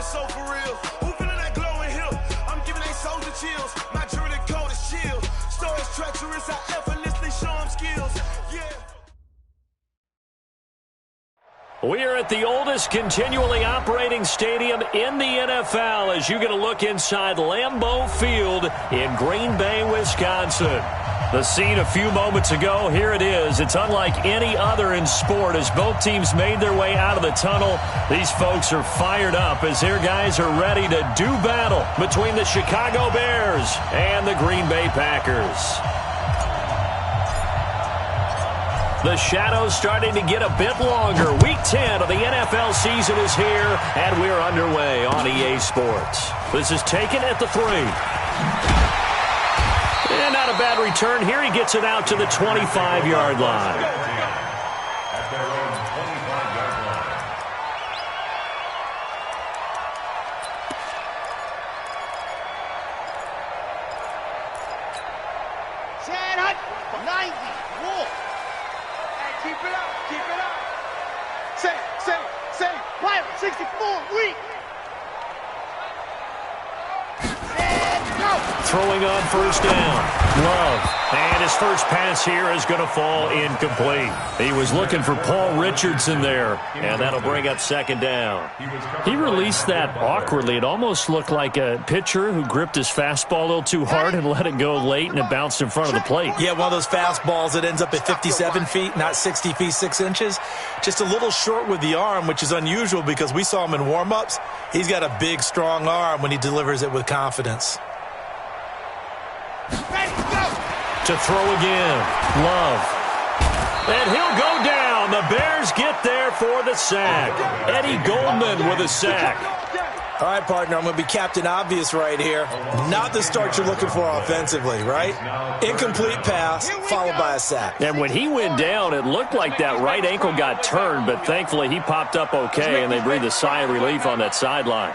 so for real. Who feeling that glow in here? I'm giving they soldier chills. My jury the code is chill. Stories treacherous, I effortlessly show them skills. Yeah. We are at the oldest continually operating stadium in the NFL as you get a look inside Lambeau Field in Green Bay, Wisconsin. The scene a few moments ago, here it is. It's unlike any other in sport as both teams made their way out of the tunnel. These folks are fired up as their guys are ready to do battle between the Chicago Bears and the Green Bay Packers. The shadow's starting to get a bit longer. Week 10 of the NFL season is here, and we're underway on EA Sports. This is taken at the 3. And not a bad return here. He gets it out to the 25-yard line. Playa 64 week. Throwing on first down. Love. And his first pass here is going to fall incomplete. He was looking for Paul Richardson there, and that'll bring up second down. He released that awkwardly. It almost looked like a pitcher who gripped his fastball a little too hard and let it go late, and it bounced in front of the plate. Yeah, one of those fastballs that ends up at 57 feet, not 60 feet, 6 inches. Just a little short with the arm, which is unusual because we saw him in warm-ups. He's got a big, strong arm when he delivers it with confidence. To throw again. Love. And he'll go down. The Bears get there for the sack. Eddie Goldman with a sack. All right, partner, I'm going to be Captain Obvious right here. Not the start you're looking for offensively, right? Incomplete pass, followed by a sack. And when he went down, it looked like that right ankle got turned, but thankfully he popped up okay, and they breathed a sigh of relief on that sideline.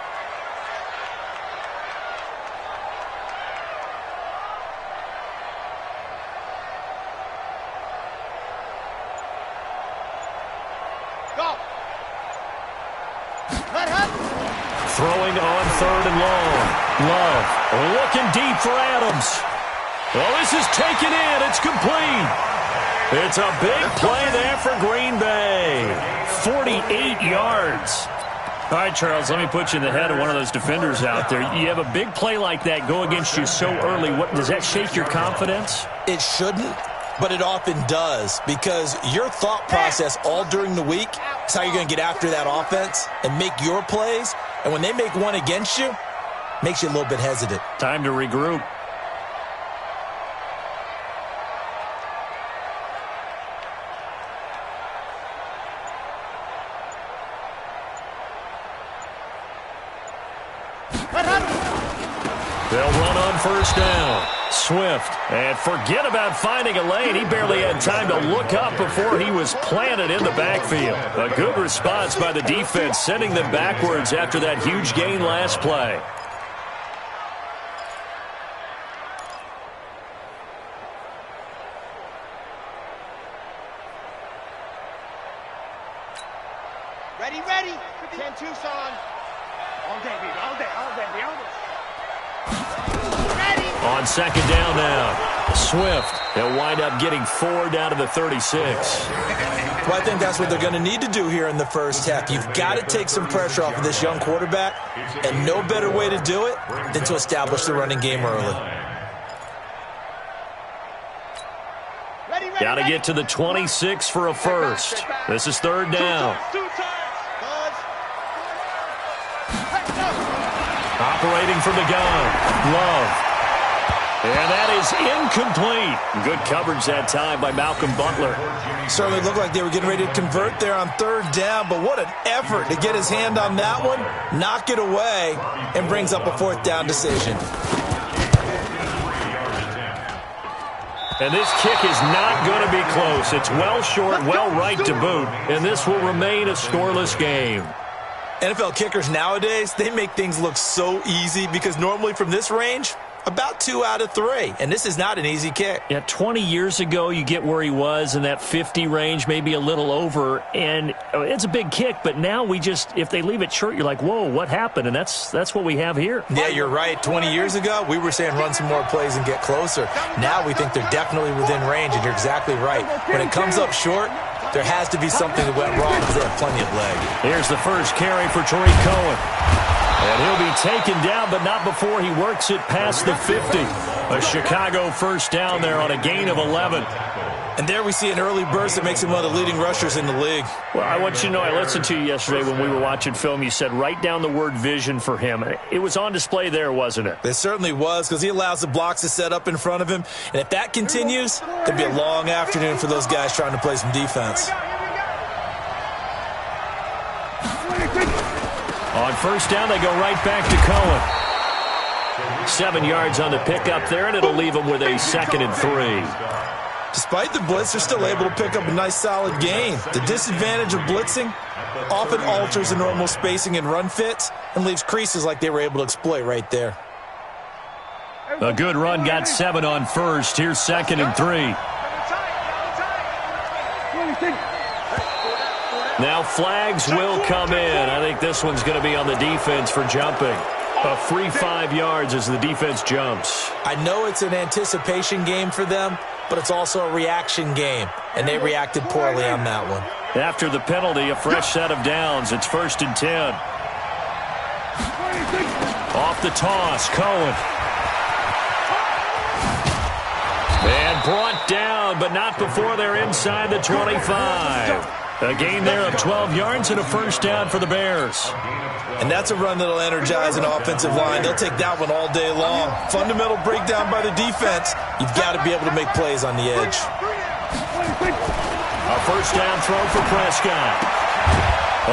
Throwing on third and long. Love looking deep for Adams. Oh, this is taken in. It's complete. It's a big play there for Green Bay. 48 yards. All right, Charles, let me put you in the head of one of those defenders out there. You have a big play like that go against you so early. Does that shake your confidence? It shouldn't, but it often does because your thought process all during the week is how you're going to get after that offense and make your plays. And when they make one against you, makes you a little bit hesitant. Time to regroup. They'll run on first down. Swift. And forget about finding a lane. He barely had time to look up before he was planted in the backfield. A good response by the defense, sending them backwards after that huge gain last play. Ready. 10 Tucson. All day, baby. All day. Ready. On second down now. Swift. They'll wind up getting 4 down to the 36. Well, I think that's what they're going to need to do here in the first half. You've got to take some pressure off of this young quarterback, and no better way to do it than to establish the running game early. Got to get to the 26 for a first. This is third down. Operating from the gun. Love. And that is incomplete. Good coverage that time by Malcolm Butler. Certainly looked like they were getting ready to convert there on third down, but what an effort to get his hand on that one, knock it away, and brings up a fourth down decision. And this kick is not going to be close. It's well short, well right to boot, and this will remain a scoreless game. NFL kickers nowadays, they make things look so easy because normally from this range, About 2 out of 3, and this is not an easy kick. Yeah, 20 years ago, you get where he was in that 50 range, maybe a little over, and it's a big kick, but now if they leave it short, you're like, whoa, what happened? And that's what we have here. Yeah, you're right. 20 years ago, we were saying run some more plays and get closer. Now we think they're definitely within range, and you're exactly right. When it comes up short, there has to be something that went wrong because they have plenty of leg. Here's the first carry for Tariq Cohen. And he'll be taken down, but not before he works it past the 50. A Chicago first down there on a gain of 11. And there we see an early burst that makes him one of the leading rushers in the league. Well, I want you to know, I listened to you yesterday when we were watching film. You said write down the word vision for him. It was on display there, wasn't it? It certainly was, because he allows the blocks to set up in front of him. And if that continues, there'll be a long afternoon for those guys trying to play some defense. On first down, they go right back to Cohen. 7 yards on the pickup there, and it'll leave him with a 2nd and 3. Despite the blitz, they're still able to pick up a nice, solid gain. The disadvantage of blitzing often alters the normal spacing and run fits and leaves creases like they were able to exploit right there. A good run, got 7 on first. Here's 2nd and 3. Now flags will come in. I think this one's going to be on the defense for jumping. A free 5 yards as the defense jumps. I know it's an anticipation game for them, but it's also a reaction game, and they reacted poorly on that one. After the penalty, a fresh set of downs. It's 1st and 10. Off the toss, Cohen. And brought down, but not before they're inside the 25. A gain there of 12 yards and a first down for the Bears. And that's a run that'll energize an offensive line. They'll take that one all day long. Fundamental breakdown by the defense. You've got to be able to make plays on the edge. A first down throw for Prescott.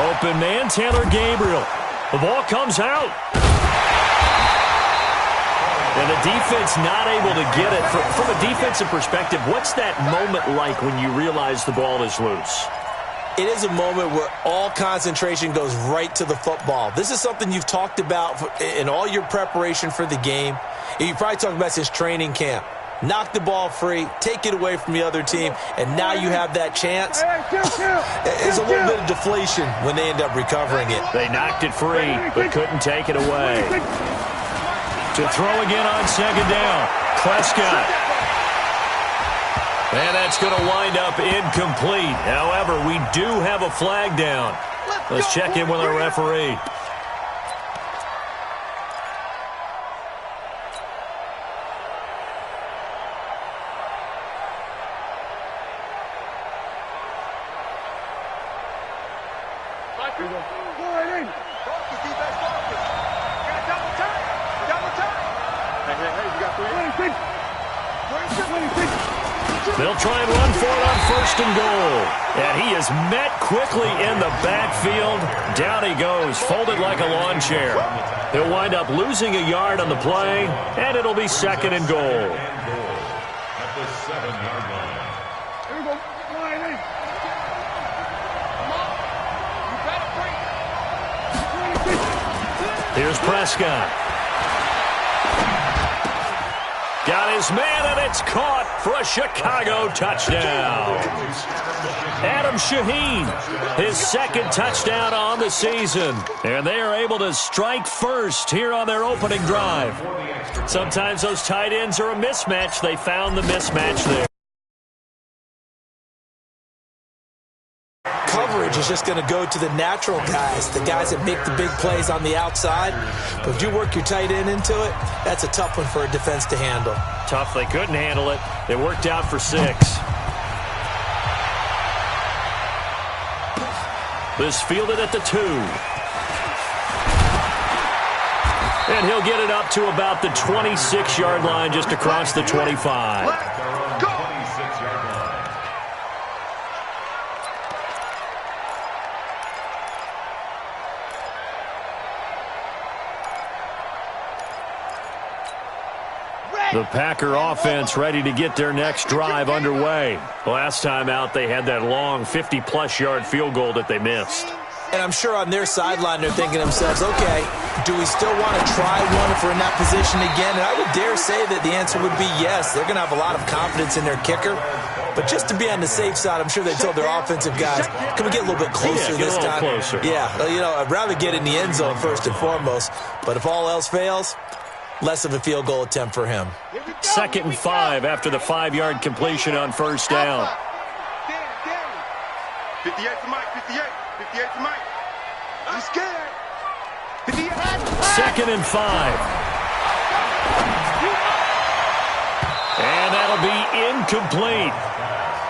Open man, Taylor Gabriel. The ball comes out. And the defense not able to get it. From a defensive perspective, what's that moment like when you realize the ball is loose? It is a moment where all concentration goes right to the football. This is something you've talked about in all your preparation for the game. You probably talked about since training camp. Knock the ball free, take it away from the other team, and now you have that chance. There's a little bit of deflation when they end up recovering it. They knocked it free, but couldn't take it away. To throw again on 2nd down, Prescott. And that's going to wind up incomplete. However, we do have a flag down. Let's check in with our referee. They'll try and run for it on 1st and goal. And he is met quickly in the backfield. Down he goes, folded like a lawn chair. He'll wind up losing a yard on the play, and it'll be 2nd and goal. At the 7-yard line. Here we go. Here's Prescott. Got his man, and it's caught for a Chicago touchdown. Adam Shaheen, his 2nd touchdown on the season. And they are able to strike first here on their opening drive. Sometimes those tight ends are a mismatch. They found the mismatch there. Coverage is just going to go to the natural guys, the guys that make the big plays on the outside. But if you work your tight end into it, that's a tough one for a defense to handle. Tough, they couldn't handle it. They worked out for 6. This fielded at the 2. And he'll get it up to about the 26-yard line, just across the 25. The Packer offense ready to get their next drive underway. Last time out, they had that long 50-plus yard field goal that they missed. And I'm sure on their sideline they're thinking to themselves, okay, do we still want to try one if we're in that position again? And I would dare say that the answer would be yes. They're going to have a lot of confidence in their kicker. But just to be on the safe side, I'm sure they told their offensive guys, can we get a little bit closer this time? Closer. Yeah, I'd rather get in the end zone first and foremost. But if all else fails, less of a field goal attempt for him. 2nd and 5 after the 5-yard completion on first down. 58 to Mike, 58. 58 to Mike. I'm scared. 58. 2nd and 5. And that'll be incomplete.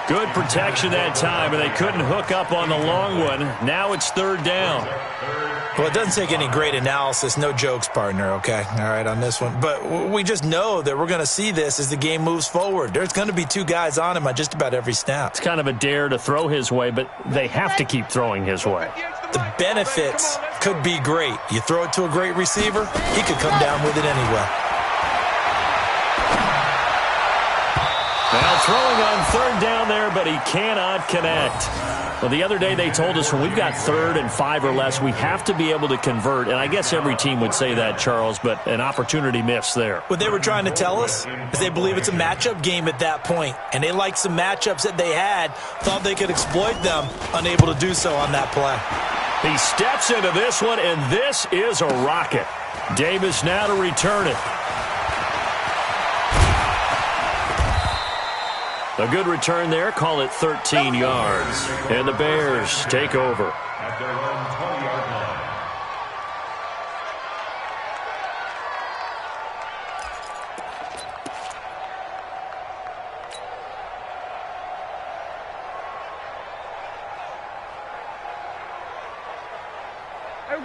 Good protection that time, and they couldn't hook up on the long one. Now it's 3rd down. Well, it doesn't take any great analysis. No jokes, partner, okay? All right, on this one. But we just know that we're going to see this as the game moves forward. There's going to be 2 guys on him on just about every snap. It's kind of a dare to throw his way, but they have to keep throwing his way. The benefits could be great. You throw it to a great receiver, he could come down with it anyway. Now throwing on 3rd down there, but he cannot connect. Well, the other day they told us when we've got 3rd and 5 or less, we have to be able to convert. And I guess every team would say that, Charles, but an opportunity missed there. What they were trying to tell us is they believe it's a matchup game at that point. And they liked some matchups that they had, thought they could exploit them, unable to do so on that play. He steps into this one, and this is a rocket. Davis now to return it. A good return there. Call it 13 yards. And the Bears take over. At their own 20-yard line.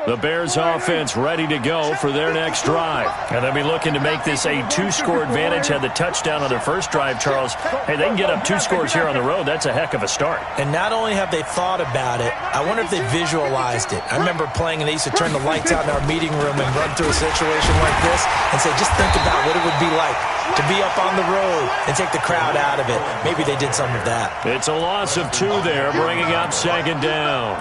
The Bears offense ready to go for their next drive. And they'll be looking to make this a 2-score advantage. Had the touchdown on their first drive, Charles. Hey, they can get up 2 scores here on the road. That's a heck of a start. And not only have they thought about it, I wonder if they visualized it. I remember playing and they used to turn the lights out in our meeting room and run through a situation like this and say, just think about what it would be like to be up on the road and take the crowd out of it. Maybe they did some of that. It's a loss of 2 there, bringing up 2nd down.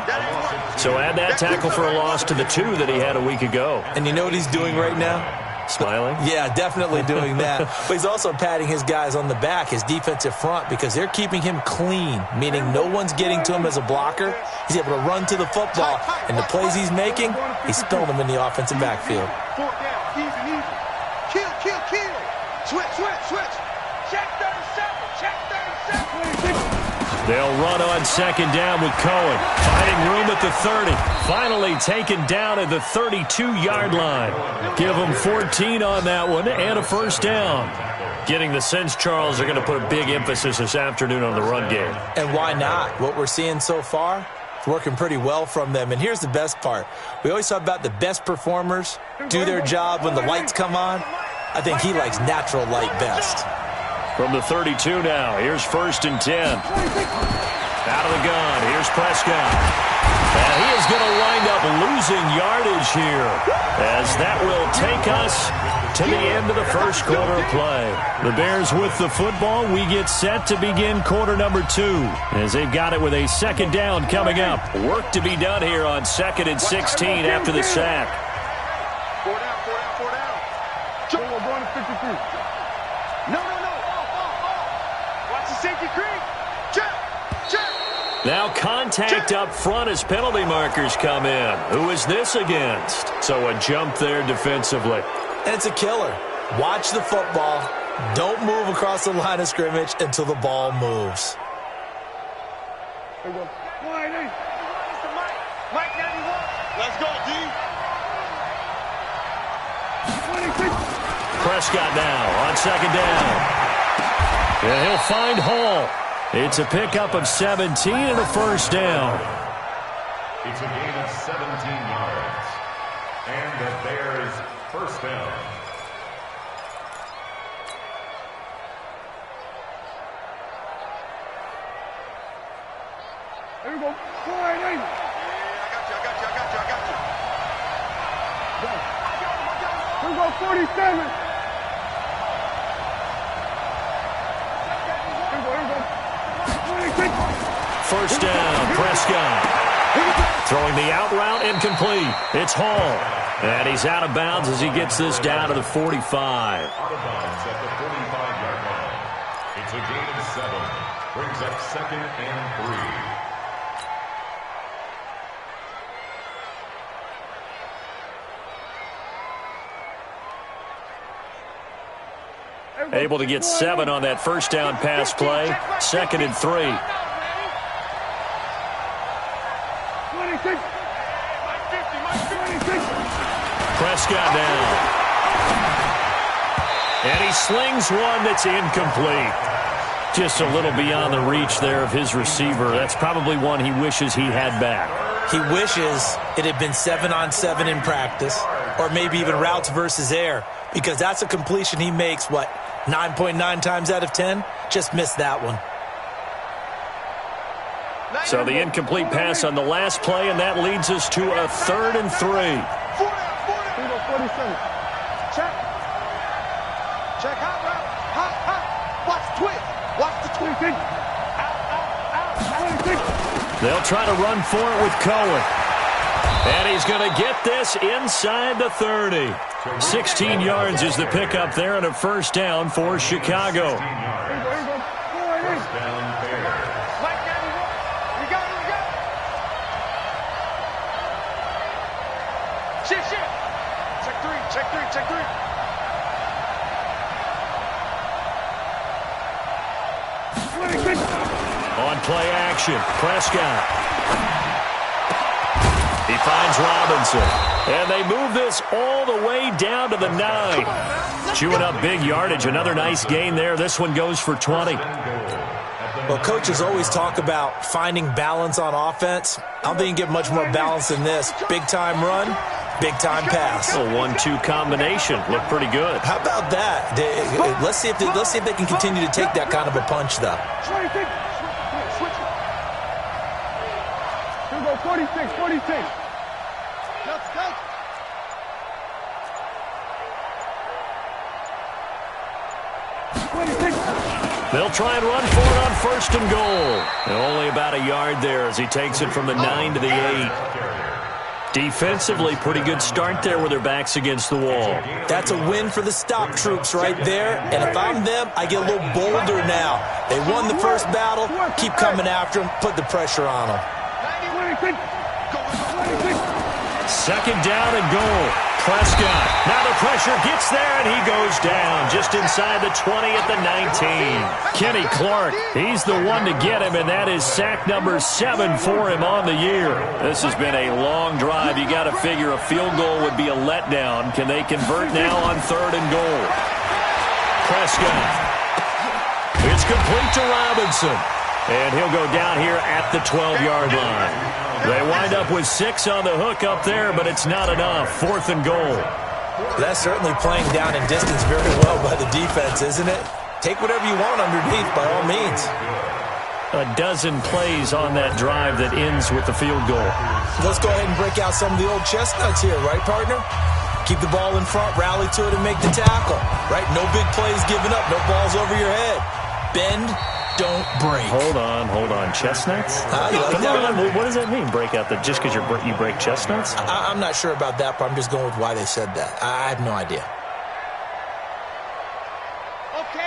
So add that tackle for a loss to the 2 that he had a week ago. And you know what he's doing right now? Smiling? Yeah, definitely doing that. But he's also patting his guys on the back, his defensive front, because they're keeping him clean, meaning no one's getting to him as a blocker. He's able to run to the football, and the plays he's making, he's spilling them in the offensive backfield. 4th down, easy. Kill. Switch. Check 37. They'll run on 2nd down with Cohen. Finding room at the 30. Finally taken down at the 32-yard line. Give them 14 on that one and a 1st down. Getting the sense, Charles, they're going to put a big emphasis this afternoon on the run game. And why not? What we're seeing so far, it's working pretty well from them. And here's the best part. We always talk about the best performers do their job when the lights come on. I think he likes natural light best. From the 32 now, here's 1st and 10. Out of the gun, here's Prescott. And he is going to wind up losing yardage here, as that will take us to the end of the first quarter of play. The Bears with the football. We get set to begin quarter number 2, as they've got it with a 2nd down coming up. Work to be done here on 2nd and 16 after the sack. 4 down. Joe, we're going to 53. No. Watch the safety creep. Check. Now contact up front as penalty markers come in. Who is this against? So a jump there defensively. And it's a killer. Watch the football. Don't move across the line of scrimmage until the ball moves. Here we go. Mike 91. Let's go, D. Prescott now on 2nd down. And he'll find Hall. It's a pickup of 17 and a 1st down. It's a gain of 17 yards. And the Bears 1st down. Here we go. I got you. Here we go, 47. First down, Prescott. Throwing the out route, incomplete. It's Hall. And he's out of bounds as he gets this down to the 45. Out of bounds at the 45-yard line. It's a gain of 7. Brings up 2nd and 3. Able to get 7 on that first down pass play. 2nd and 3. Prescott down. And he slings one that's incomplete. Just a little beyond the reach there of his receiver. That's probably one he wishes he had back. He wishes it had been 7-on-7 in practice, or maybe even routes versus air, because that's a completion he makes, 9.9 times out of 10? Just missed that one. So the incomplete pass on the last play, and that leads us to a 3rd and 3. 47. Check. Check. Hot route. Hot. Watch the twist. Watch the twist. Out. They'll try to run for it with Cohen. And he's going to get this inside the 30. 16 yards is the pickup there, and a first down for Chicago. First down, Bears. We got it. Shit. Check 3. On play action, Prescott. He finds Robinson. And they move this all the way down to the 9. Chewing up big yardage. Another nice gain there. This one goes for 20. Well, coaches always talk about finding balance on offense. I don't think you can get much more balance than this. Big-time run, big-time pass. A 1-2 combination. Looked pretty good. How about that? Let's see if they can continue to take that kind of a punch, though. Here we go, 46. They'll try and run for it on 1st and goal. And only about a yard there as he takes it from the 9 to the 8. Defensively, pretty good start there with their backs against the wall. That's a win for the stop troops right there. And if I'm them, I get a little bolder now. They won the first battle. Keep coming after them. Put the pressure on them. 2nd down and goal. Prescott. Now the pressure gets there, and he goes down just inside the 20 at the 19. Kenny Clark, he's the one to get him, and that is sack number 7 for him on the year. This has been a long drive. You got to figure a field goal would be a letdown. Can they convert now on 3rd and goal? Prescott. It's complete to Robinson. And he'll go down here at the 12-yard line. They wind up with 6 on the hook up there, but it's not enough. 4th and goal. That's certainly playing down in distance very well by the defense, isn't it? Take whatever you want underneath, by all means. A dozen plays on that drive that ends with the field goal. Let's go ahead and break out some of the old chestnuts here, right, partner? Keep the ball in front, rally to it, and make the tackle. Right? No big plays given up, no balls over your head. Bend, don't break. Hold on. Chestnuts? You like that one? What does that mean, break out? Just because you break chestnuts? I'm not sure about that, but I'm just going with why they said that. I have no idea.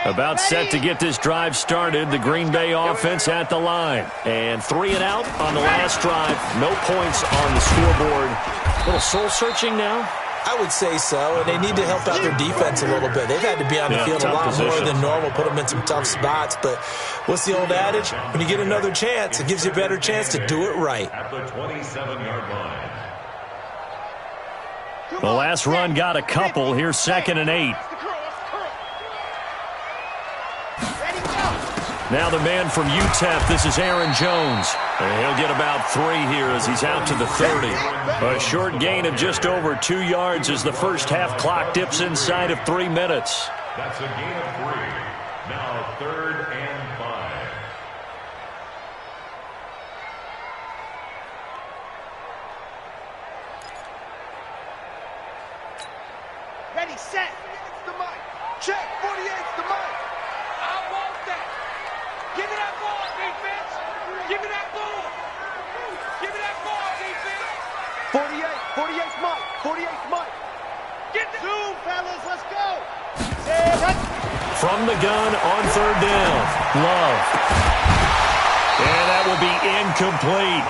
About set to get this drive started. The Green Bay offense at the line. And 3 and out on the last drive. No points on the scoreboard. A little soul-searching now? I would say so, and they need to help out their defense a little bit. They've had to be on the field a lot more than normal, put them in some tough spots. But what's the old adage? When you get another chance, it gives you a better chance to do it right. At the 27-yard line. The last run got a couple. Here's 2nd and 8. Now the man from UTEP, this is Aaron Jones. And he'll get about 3 here as he's out to the 30. A short gain of just over 2 yards as the first half clock dips inside of 3 minutes. That's a gain of 3. Now 3rd and 5. Ready, set. It's the mic. Check. 48's the mic. I want that. Give me that ball, defense. Give me that ball. Give me that ball, defense. Mike. 48's Mike. Get the 2, fellas. Let's go. From the gun on third down. Love. And that will be incomplete.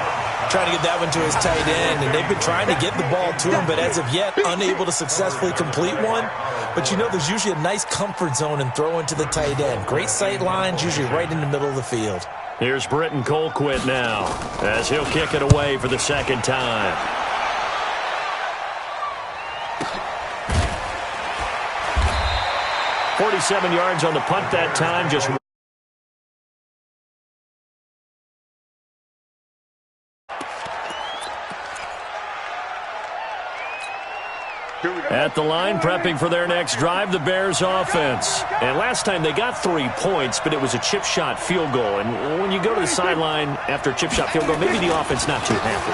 Trying to get that one to his tight end, and they've been trying to get the ball to him, but as of yet, unable to successfully complete one. But you know, there's usually a nice comfort zone in throwing to the tight end. Great sight lines, usually right in the middle of the field. Here's Britton Colquitt now, as he'll kick it away for the second time. .47 yards on the punt that time, just at the line, prepping for their next drive, the Bears offense. And last time they got 3 points, but it was a chip shot field goal. And when you go to the sideline after a chip shot field goal, maybe the offense not too happy.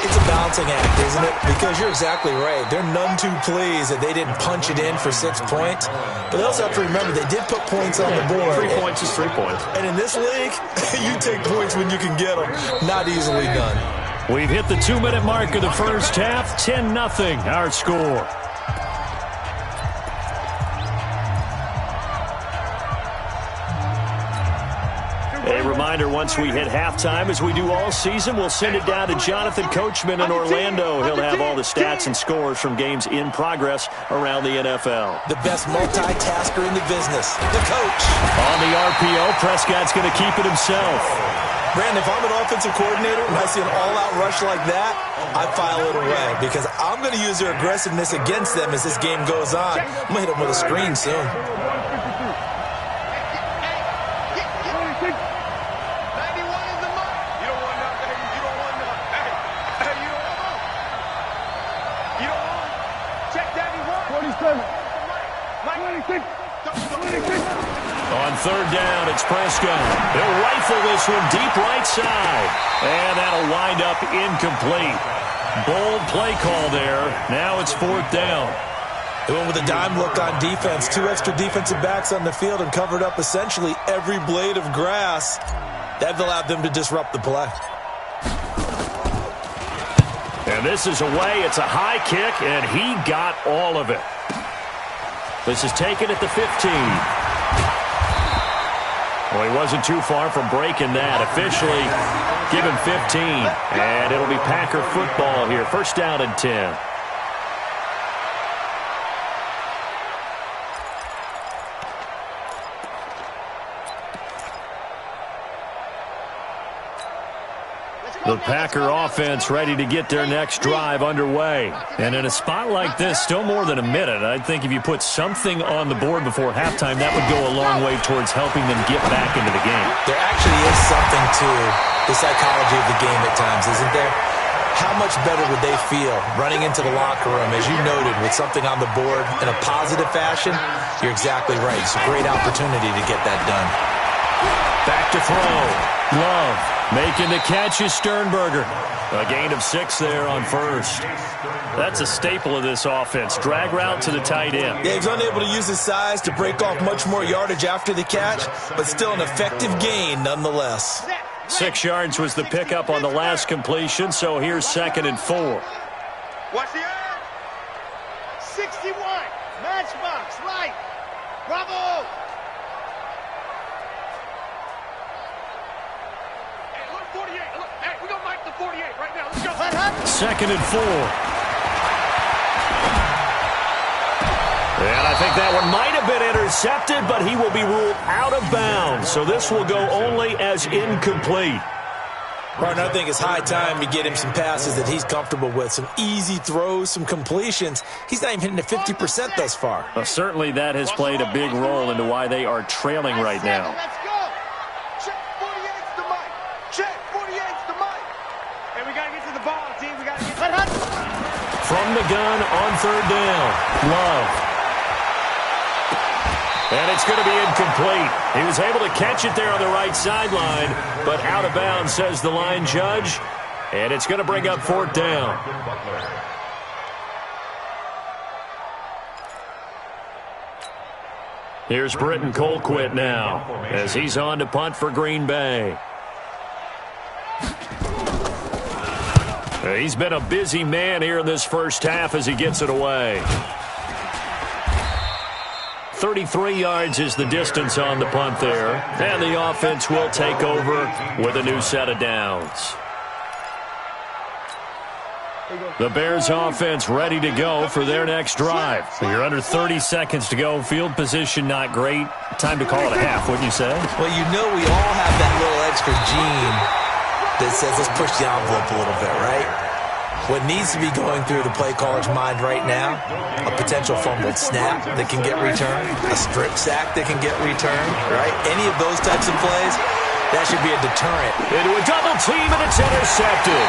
It's a balancing act, isn't it? Because you're exactly right. They're none too pleased that they didn't punch it in for 6 points. But they also have to remember they did put points on the board. 3 points is 3 points. And in this league, you take points when you can get them. Not easily done. We've hit the 2-minute mark of the first half. 10-0 our score. A reminder, once we hit halftime, as we do all season, we'll send it down to Jonathan Coachman in Orlando. He'll have all the stats and scores from games in progress around the NFL. The best multitasker in the business, the coach. On the RPO, Prescott's going to keep it himself. Brandon, if I'm an offensive coordinator and I see an all-out rush like that, I file it away because I'm going to use their aggressiveness against them as this game goes on. I'm going to hit them with a screen soon. On third down, it's Prescott. He'll rifle this one deep right side. And that'll wind up incomplete. Bold play call there. Now it's fourth down. They went with a dime look on defense. 2 extra defensive backs on the field and covered up essentially every blade of grass. That allowed them to disrupt the play. And this is away. It's a high kick, and he got all of it. This is taken at the 15. Well, he wasn't too far from breaking that. Officially given 15. And it'll be Packer football here. First down and 10. The Packer offense ready to get their next drive underway. And in a spot like this, still more than a minute, I think if you put something on the board before halftime, that would go a long way towards helping them get back into the game. There actually is something to the psychology of the game at times, isn't there? How much better would they feel running into the locker room, as you noted, with something on the board in a positive fashion? You're exactly right. It's a great opportunity to get that done. Back to throw. Love making the catch is Sternberger. A gain of 6 there on first. That's a staple of this offense. Drag route to the tight end. Yeah, he's unable to use his size to break off much more yardage after the catch, but still an effective gain nonetheless. 6 yards was the pickup on the last completion, so here's 2nd and 4. Watch the end. 61. Matchbox, right. Bravo. Hey, look, 48. Look, hey, we're going to make the 48 right now. Let's go. 2nd and 4. And I think that one might have been intercepted, but he will be ruled out of bounds. So this will go only as incomplete. Partner, I think it's high time to get him some passes that he's comfortable with. Some easy throws, some completions. He's not even hitting the 50% thus far. Well, certainly that has played a big role into why they are trailing right now. Let's go. Check 48's the mic. Check 48's the mic. And we got to get to the ball, team. We got to get From the gun on third down. Love. And it's going to be incomplete. He was able to catch it there on the right sideline, but out of bounds, says the line judge. And it's going to bring up fourth down. Here's Britton Colquitt now, as he's on to punt for Green Bay. He's been a busy man here in this first half as he gets it away. 33 yards is the distance on the punt there. And the offense will take over with a new set of downs. The Bears offense ready to go for their next drive. You're under 30 seconds to go. Field position not great. Time to call it a half, wouldn't you say? Well, you know we all have that little extra gene that says let's push the envelope a little bit, right? What needs to be going through the play caller's mind right now, a potential fumbled snap that can get returned, a strip sack that can get returned, right? Any of those types of plays, that should be a deterrent. Into a double team, and it's intercepted.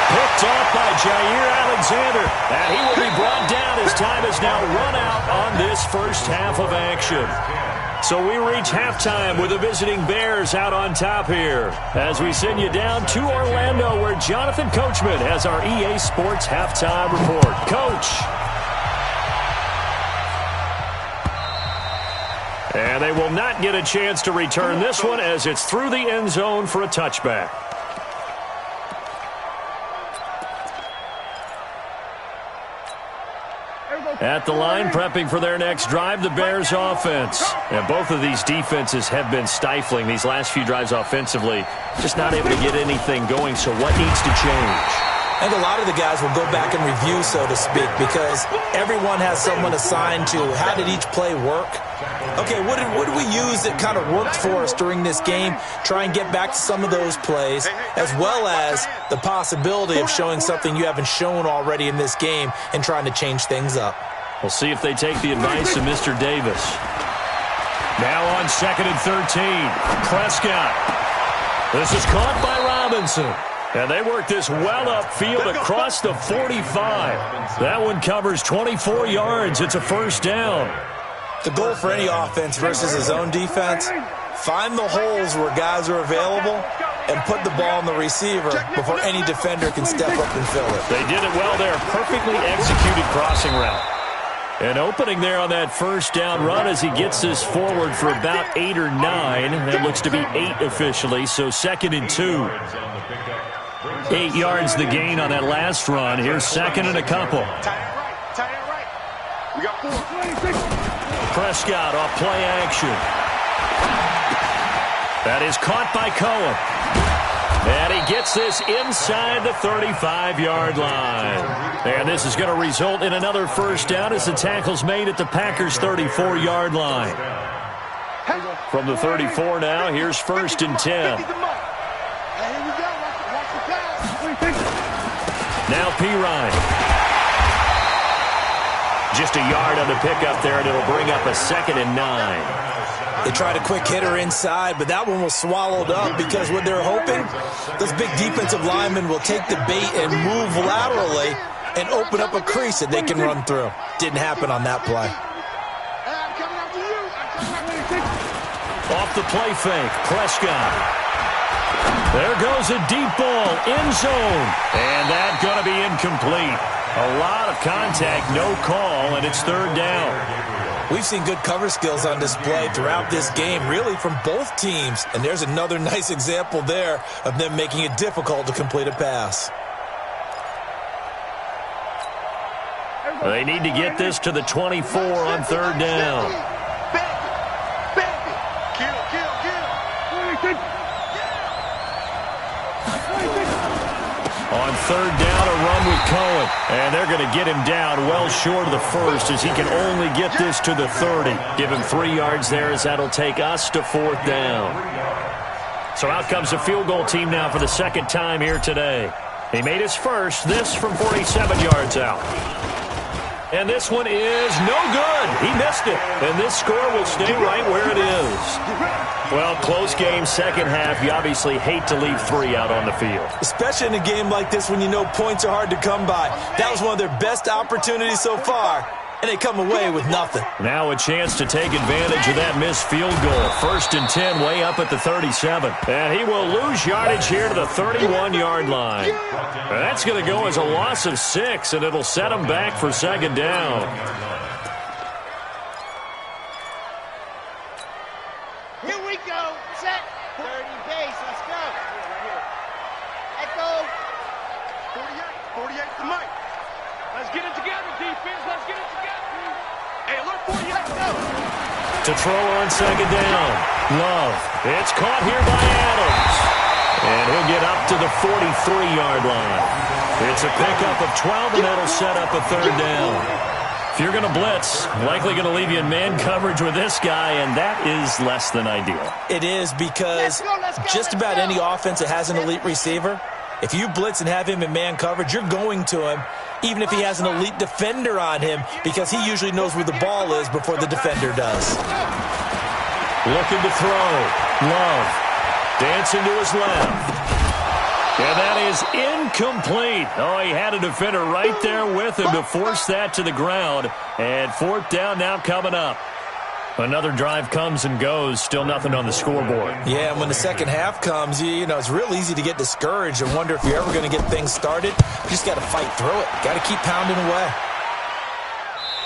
Picked off by Jair Alexander, and he will be brought down as time has now run out on this first half of action. So we reach halftime with the visiting Bears out on top here as we send you down to Orlando where Jonathan Coachman has our EA Sports halftime report. Coach. And they will not get a chance to return this one as it's through the end zone for a touchback. At the line, prepping for their next drive, the Bears offense. And both of these defenses have been stifling these last few drives offensively. Just not able to get anything going, so what needs to change? And a lot of the guys will go back and review, so to speak, because everyone has someone assigned to how did each play work. Okay, what did we use that kind of worked for us during this game? Try and get back to some of those plays, as well as the possibility of showing something you haven't shown already in this game and trying to change things up. We'll see if they take the advice of Mr. Davis. Now on 2nd and 13, Prescott. This is caught by Robinson. And they work this well upfield across the 45. That one covers 24 yards. It's a first down. The goal for any offense versus his own defense, find the holes where guys are available and put the ball on the receiver before any defender can step up and fill it. They did it well there. Perfectly executed crossing route. An opening there on that first down run as he gets this forward for about 8 or 9. That looks to be 8 officially, so 2nd and 2. 8 yards the gain on that last run. Here's 2nd and a couple. We got 4. Prescott off play action. That is caught by Cohen. And he gets this inside the 35-yard line. And this is going to result in another first down as the tackle's made at the Packers' 34-yard line. From the 34 now, here's 1st and 10. Now Pirine. Just a yard on the pickup there, and it'll bring up a 2nd and 9. They tried a quick hitter inside, but that one was swallowed up because what they're hoping, those big defensive linemen will take the bait and move laterally and open up a crease that they can run through. Didn't happen on that play. Off the play fake, Prescott. There goes a deep ball, end zone, and that's going to be incomplete. A lot of contact, no call, and it's 3rd down. We've seen good cover skills on display throughout this game, really from both teams. And there's another nice example there of them making it difficult to complete a pass. They need to get this to the 24 on 3rd down. On 3rd down, a run with Cohen. And they're going to get him down well short of the first as he can only get this to the 30. Give him 3 yards there as that'll take us to 4th down. So out comes the field goal team now for the 2nd time here today. He made his first, this from 47 yards out. And this one is no good. He missed it. And this score will stay right where it is. Well, close game, 2nd half. You obviously hate to leave 3 out on the field. Especially in a game like this when you know points are hard to come by. That was one of their best opportunities so far. And they come away with nothing. Now a chance to take advantage of that missed field goal. 1st and 10 way up at the 37. And he will lose yardage here to the 31-yard line. And that's going to go as a loss of 6, and it'll set him back for 2nd down. Here we go. Set. 30 base. Let's go. Echo. Hey, alert 48, go. To throw on second down. Love. It's caught here by Adams. And he'll get up to the 43-yard line. It's a pickup of 12, and that'll set up a third down. If you're going to blitz, likely going to leave you in man coverage with this guy, and that is less than ideal. It is because just about any offense that has an elite receiver, if you blitz and have him in man coverage, you're going to him, even if he has an elite defender on him, because he usually knows where the ball is before the defender does. Looking to throw. Love. Dancing to his left. And that is incomplete. Oh, he had a defender right there with him to force that to the ground. And fourth down now coming up. Another drive comes and goes. Still nothing on the scoreboard. Yeah, and when the second half comes, you know, it's real easy to get discouraged and wonder if you're ever going to get things started. You just got to fight through it. Got to keep pounding away.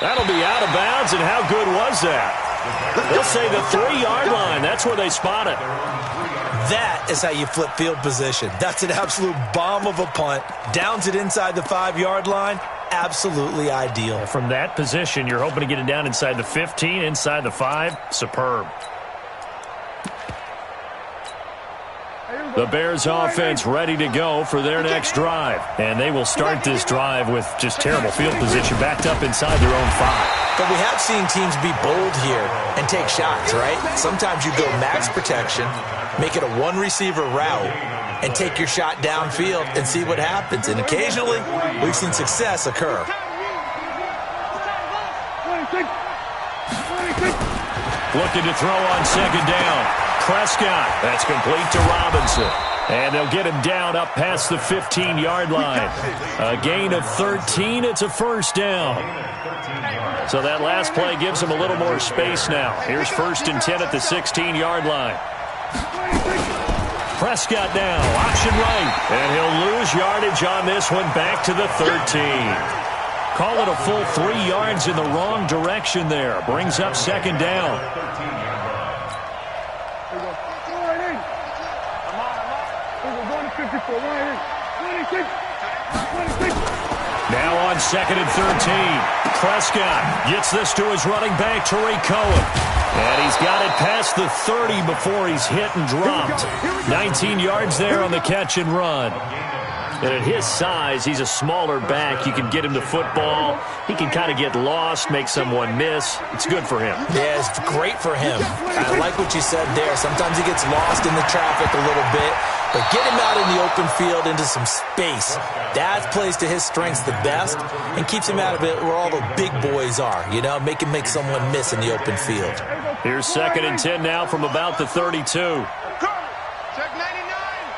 That'll be out of bounds, and how good was that? They'll say the 3-yard line. That's where they spot it. That is how you flip field position. That's an absolute bomb of a punt. Downs it inside the 5-yard line. Absolutely ideal. From that position, you're hoping to get it down inside the 15, inside the 5. Superb. The Bears offense ready to go for their next drive. And they will start this drive with just terrible field position backed up inside their own 5. But we have seen teams be bold here and take shots, right? Sometimes you go max protection, make it a one-receiver route, and take your shot downfield and see what happens. And occasionally, we've seen success occur. Looking to throw on second down. Prescott. That's complete to Robinson. And they'll get him down up past the 15-yard line. A gain of 13. It's a first down. So that last play gives him a little more space now. Here's 1st and 10 at the 16-yard line. Prescott now, option right. And he'll lose yardage on this one back to the 13. Call it a full 3 yards in the wrong direction there. Brings up second down. Now on 2nd and 13. Prescott gets this to his running back, Tariq Cohen. And he's got it past the 30 before he's hit and dropped. 19 yards there on the catch and run. And at his size, he's a smaller back. You can get him the football. He can kind of get lost, make someone miss. It's good for him. Yeah, it's great for him. I like what you said there. Sometimes he gets lost in the traffic a little bit. But get him out in the open field into some space. That plays to his strengths the best and keeps him out of it where all the big boys are. You know, make him make someone miss in the open field. Here's 2nd and 10 now from about the 32. Check 99.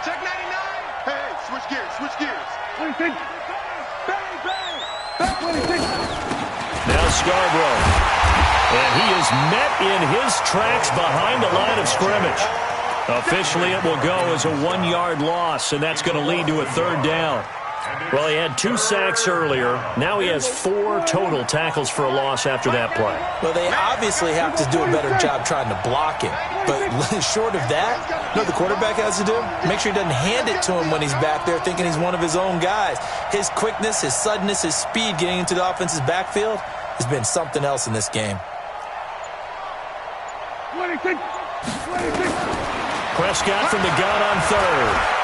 Check 99. Hey, switch gears. Switch gears. 26. Bang, bang. 26. Now Scarborough. And he is met in his tracks behind the line of scrimmage. Officially, it will go as a 1-yard loss, and that's going to lead to a third down. Well, he had 2 sacks earlier. Now he has 4 total tackles for a loss after that play. Well, they obviously have to do a better job trying to block him. But short of that, you know what the quarterback has to do? Make sure he doesn't hand it to him when he's back there thinking he's one of his own guys. His quickness, his suddenness, his speed getting into the offense's backfield has been something else in this game. 26. 26. Prescott from the gun on 3rd.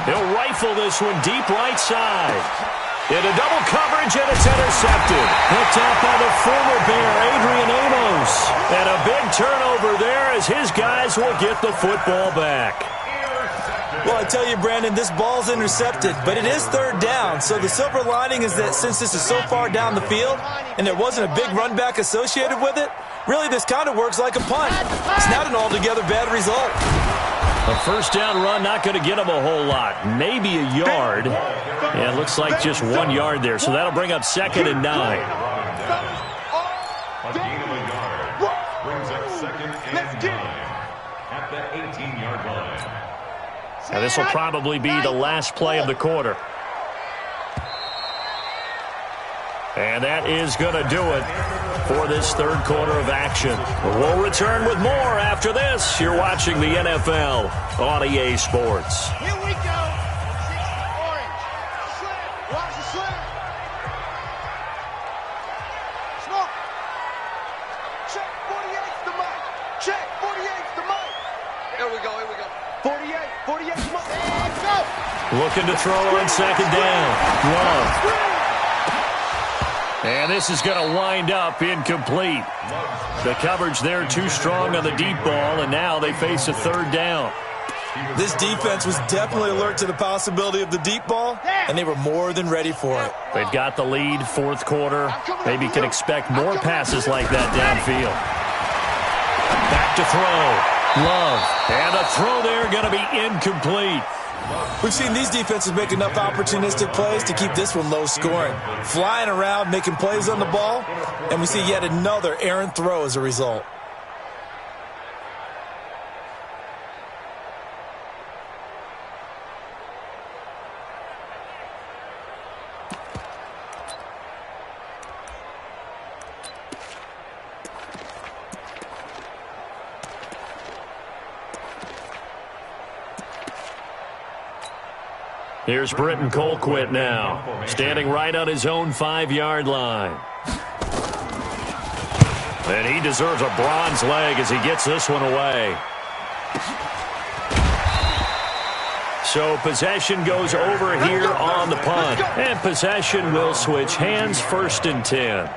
He'll rifle this one deep right side. Into double coverage, and it's intercepted. Picked up by the former Bear, Adrian Amos. And a big turnover there as his guys will get the football back. Well, I tell you, Brandon, this ball's intercepted, but it is third down. So the silver lining is that since this is so far down the field and there wasn't a big run back associated with it, really this kind of works like a punt. It's not an altogether bad result. A first down run, not going to get him a whole lot. Maybe a yard. Yeah, it looks like just 1 yard there. So that'll bring up 2nd and 9. A gain of a yard brings up 2nd and 9 at the 18-yard line. Now this will probably be the last play of the quarter. And that is going to do it for this third quarter of action. We'll return with more after this. You're watching the NFL on EA Sports. Here we go. 6 orange. Slant. Watch the slant. Looking to throw on second down. Love. And this is going to wind up incomplete. The coverage there too strong on the deep ball, and now they face a third down. This defense was definitely alert to the possibility of the deep ball, and they were more than ready for it. They've got the lead, fourth quarter. Maybe can expect more passes like that downfield. Back to throw. Love. And the throw there going to be incomplete. We've seen these defenses make enough opportunistic plays to keep this one low scoring. Flying around, making plays on the ball, and we see yet another errant throw as a result. Here's Britton Colquitt now, standing right on his own 5-yard line. And he deserves a bronze leg as he gets this one away. So possession goes over here on the punt. And possession will switch hands, 1st and 10.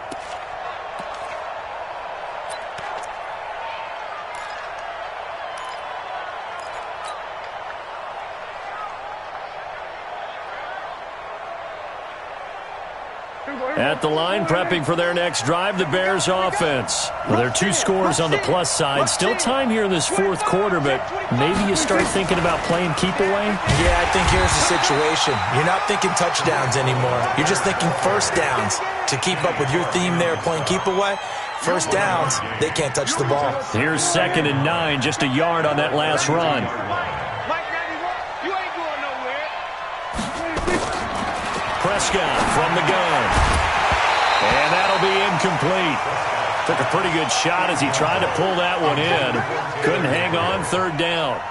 At the line, prepping for their next drive, the Bears offense. Well, there are 2 scores on the plus side. Still time here in this fourth quarter, but maybe you start thinking about playing keep away? Yeah, I think here's the situation. You're not thinking touchdowns anymore. You're just thinking first downs. To keep up with your theme there, playing keep away, first downs, they can't touch the ball. Here's 2nd and 9, just a yard on that last run. Prescott from the gun. And that'll be incomplete. Took a pretty good shot as he tried to pull that one in. Couldn't hang on, 3rd down.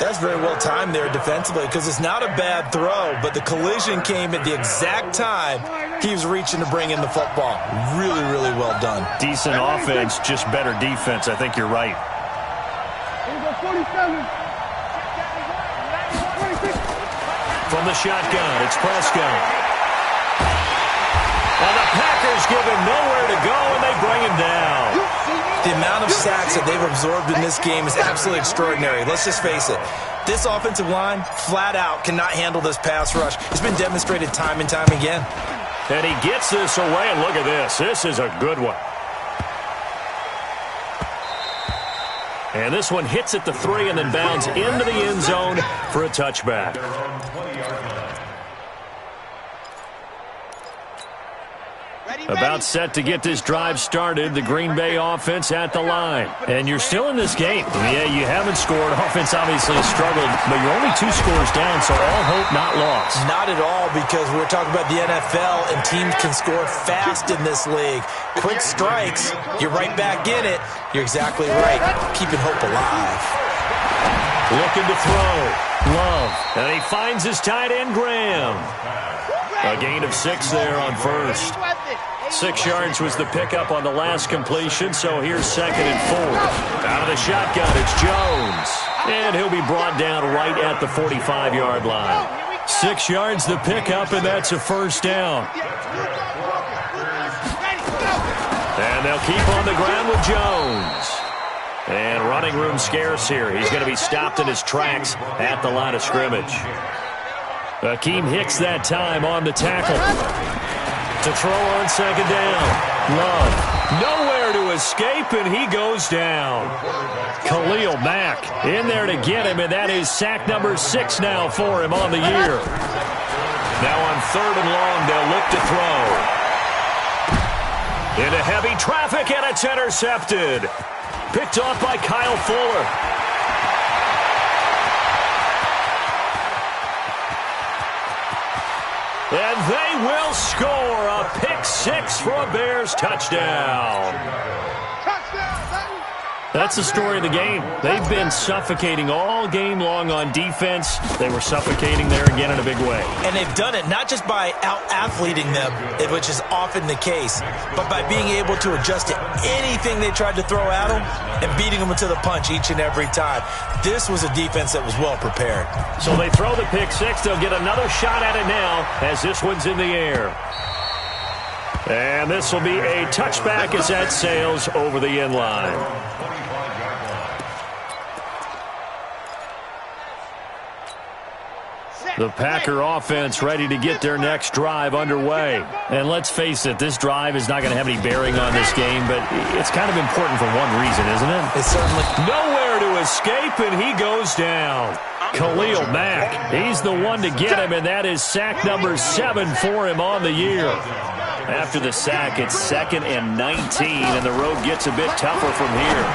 That's very well timed there defensively because it's not a bad throw, but the collision came at the exact time he was reaching to bring in the football. Really, really well done. Decent offense, just better defense. I think you're right. From the shotgun, it's Prescott. And the Packers give him nowhere to go, and they bring him down. The amount of sacks that they've absorbed in this game is absolutely extraordinary. Let's just face it. This offensive line, flat out, cannot handle this pass rush. It's been demonstrated time and time again. And he gets this away, and look at this. This is a good one. And this one hits at the 3 and then bounds into the end zone for a touchback. About set to get this drive started, the Green Bay offense at the line. And you're still in this game. Yeah, you haven't scored. Offense obviously has struggled, but you're only 2 scores down, so all hope not lost. Not at all, because we're talking about the NFL, and teams can score fast in this league. Quick strikes, you're right back in it. You're exactly right. Keeping hope alive. Looking to throw. Love. And he finds his tight end, Graham. A gain of 6 there on first. 6 yards was the pickup on the last completion, so here's 2nd and 4. Out of the shotgun, it's Jones. And he'll be brought down right at the 45-yard line. 6 yards the pickup, and that's a first down. And they'll keep on the ground with Jones. And running room scarce here. He's going to be stopped in his tracks at the line of scrimmage. Akeem Hicks that time on the tackle. To throw on second down. Love. Nowhere to escape, and he goes down. Khalil Mack in there to get him, and that is sack number 6 now for him on the year. Now on 3rd and long, they'll look to throw. Into heavy traffic, and it's intercepted. Picked off by Kyle Fuller. And they will score a pick 6 for a Bears touchdown. That's the story of the game. They've been suffocating all game long on defense. They were suffocating there again in a big way. And they've done it not just by out-athleting them, which is often the case, but by being able to adjust to anything they tried to throw at them and beating them to the punch each and every time. This was a defense that was well prepared. So they throw the pick six. They'll get another shot at it now as this one's in the air. And this will be a touchback as that sails over the end line. The Packer offense ready to get their next drive underway. And let's face it, this drive is not going to have any bearing on this game, but it's kind of important for one reason, isn't it? It's certainly nowhere to escape, and he goes down. Khalil Mack, he's the one to get him, and that is sack number 7 for him on the year. After the sack, it's 2nd and 19, and the road gets a bit tougher from here.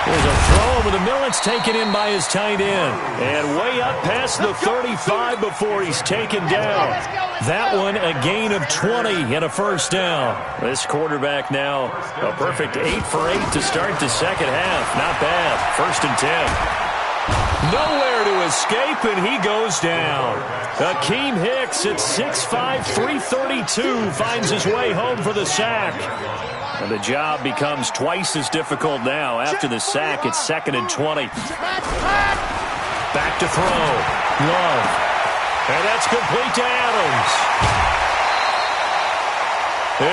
There's a throw over the middle. It's taken in by his tight end. And way up past the 35 before he's taken down. That one a gain of 20 and a first down. This quarterback now a perfect 8 for 8 to start the second half. Not bad. 1st and 10. Nowhere to escape, and he goes down. Akeem Hicks at 6'5", 332 finds his way home for the sack. And the job becomes twice as difficult now. After the sack, it's 2nd and 20. Back to throw. Love. And that's complete to Adams.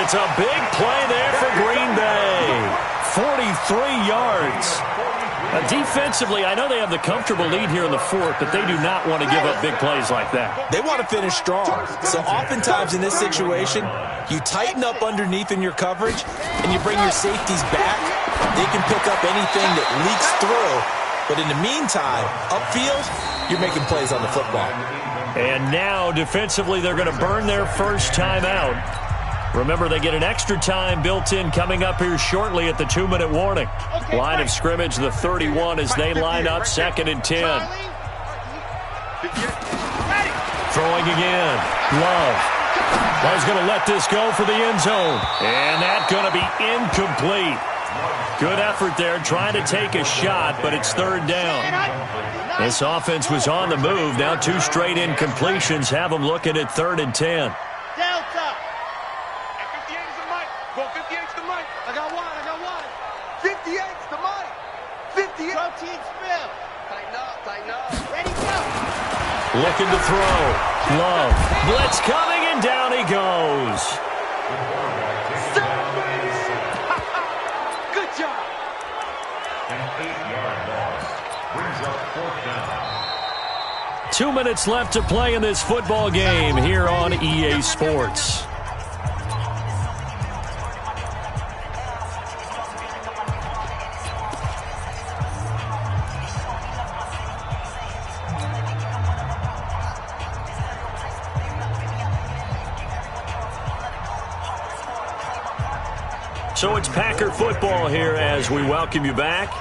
It's a big play there for Green Bay. 43 yards. Defensively, I know they have the comfortable lead here in the 4th, but they do not want to give up big plays like that. They want to finish strong. So oftentimes in this situation, you tighten up underneath in your coverage, and you bring your safeties back. They can pick up anything that leaks through. But in the meantime, upfield, you're making plays on the football. And now, defensively, they're going to burn their first time out. Remember, they get an extra time built in coming up here shortly at the 2-minute warning. Line of scrimmage, the 31, as they line up 2nd and 10. Throwing again. Love. Was going to let this go for the end zone. And that's going to be incomplete. Good effort there, trying to take a shot, but it's 3rd down. This offense was on the move. Now 2 straight incompletions have them looking at 3rd and 10. Delta. 58's the mic. I got one. 58's the mic. 58. Protein spill. Tighten up. Ready, go. Looking to throw. Love. Blitz coming, and down he goes. Good job. An 8-yard loss brings up 4th down. 2 minutes left to play in this football game here on EA Sports. So it's Packer football here as we welcome you back.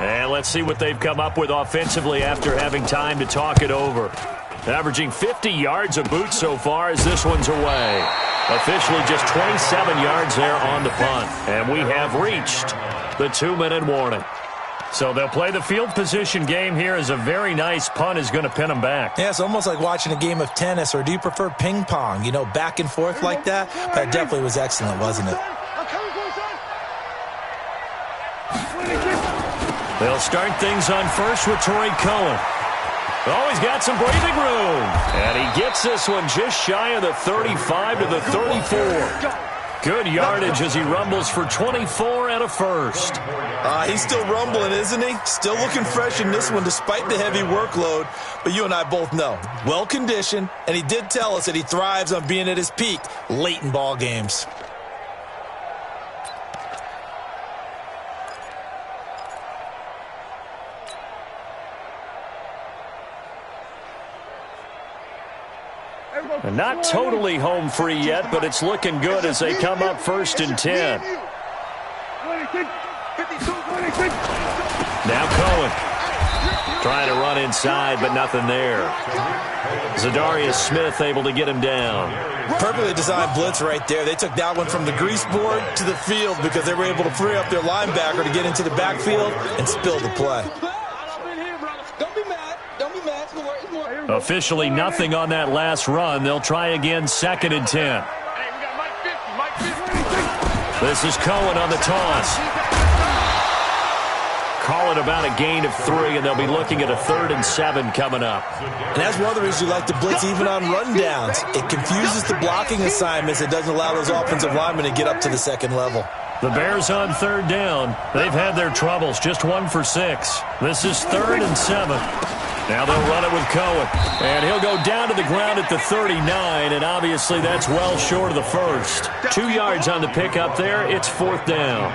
And let's see what they've come up with offensively after having time to talk it over. Averaging 50 yards a boot so far as this one's away. Officially just 27 yards there on the punt. And we have reached the 2-minute warning. So they'll play the field position game here as a very nice punt is going to pin them back. Yeah, it's almost like watching a game of tennis, or do you prefer ping pong? You know, back and forth like that? That definitely was excellent, wasn't it? They'll start things on first with Torrey Cohen. Oh, he's got some breathing room. And he gets this one just shy of the 35 to the 34. Good yardage as he rumbles for 24 and a first. He's still rumbling, isn't he? Still looking fresh in this one despite the heavy workload. But you and I both know, well-conditioned, and he did tell us that he thrives on being at his peak late in ball games. And not totally home free yet, but it's looking good as they come up 1st and 10. Now Cohen. Trying to run inside, but nothing there. Zadarius Smith able to get him down. Perfectly designed blitz right there. They took that one from the grease board to the field because they were able to free up their linebacker to get into the backfield and spill the play. Officially nothing on that last run. They'll try again, 2nd and 10. This is Cohen on the toss. Call it about a gain of 3, and they'll be looking at a 3rd and 7 coming up. And that's one of the reasons you like to blitz even on rundowns. It confuses the blocking assignments. It doesn't allow those offensive linemen to get up to the second level. The Bears on 3rd down. They've had their troubles, just 1 for 6. This is 3rd and 7. Now they'll run it with Cohen. And he'll go down to the ground at the 39, and obviously that's well short of the first. 2 yards on the pickup there. It's 4th down.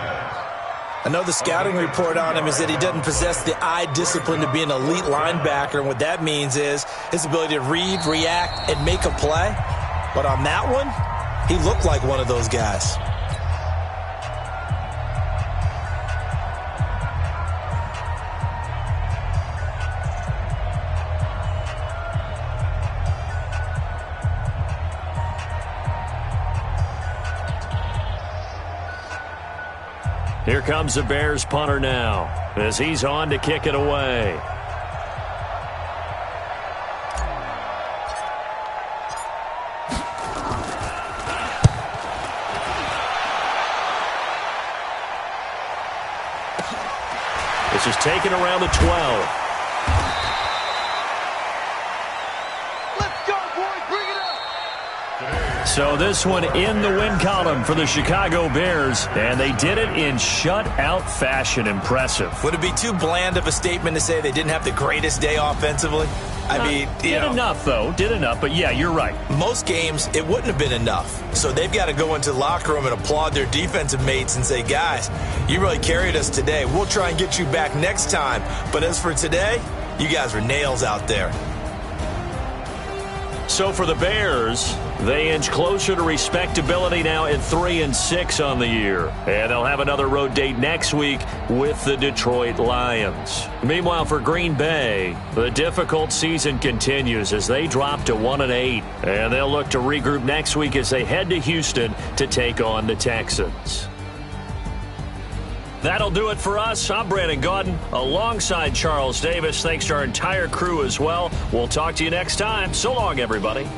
I know the scouting report on him is that he doesn't possess the eye discipline to be an elite linebacker, and what that means is his ability to read, react, and make a play. But on that one, he looked like one of those guys. Here comes the Bears punter now as he's on to kick it away. This is taken around the 12. Let's go, boys. Bring it up. So this one in the win column for the Chicago Bears, and they did it in shutout fashion. Impressive. Would it be too bland of a statement to say they didn't have the greatest day offensively? I mean, did enough, though. Did enough, but yeah, you're right. Most games, it wouldn't have been enough. So they've got to go into the locker room and applaud their defensive mates and say, guys, you really carried us today. We'll try and get you back next time. But as for today, you guys were nails out there. So for the Bears, they inch closer to respectability now at 3-6 on the year. And they'll have another road date next week with the Detroit Lions. Meanwhile, for Green Bay, the difficult season continues as they drop to 1-8. And they'll look to regroup next week as they head to Houston to take on the Texans. That'll do it for us. I'm Brandon Gaudin alongside Charles Davis. Thanks to our entire crew as well. We'll talk to you next time. So long, everybody.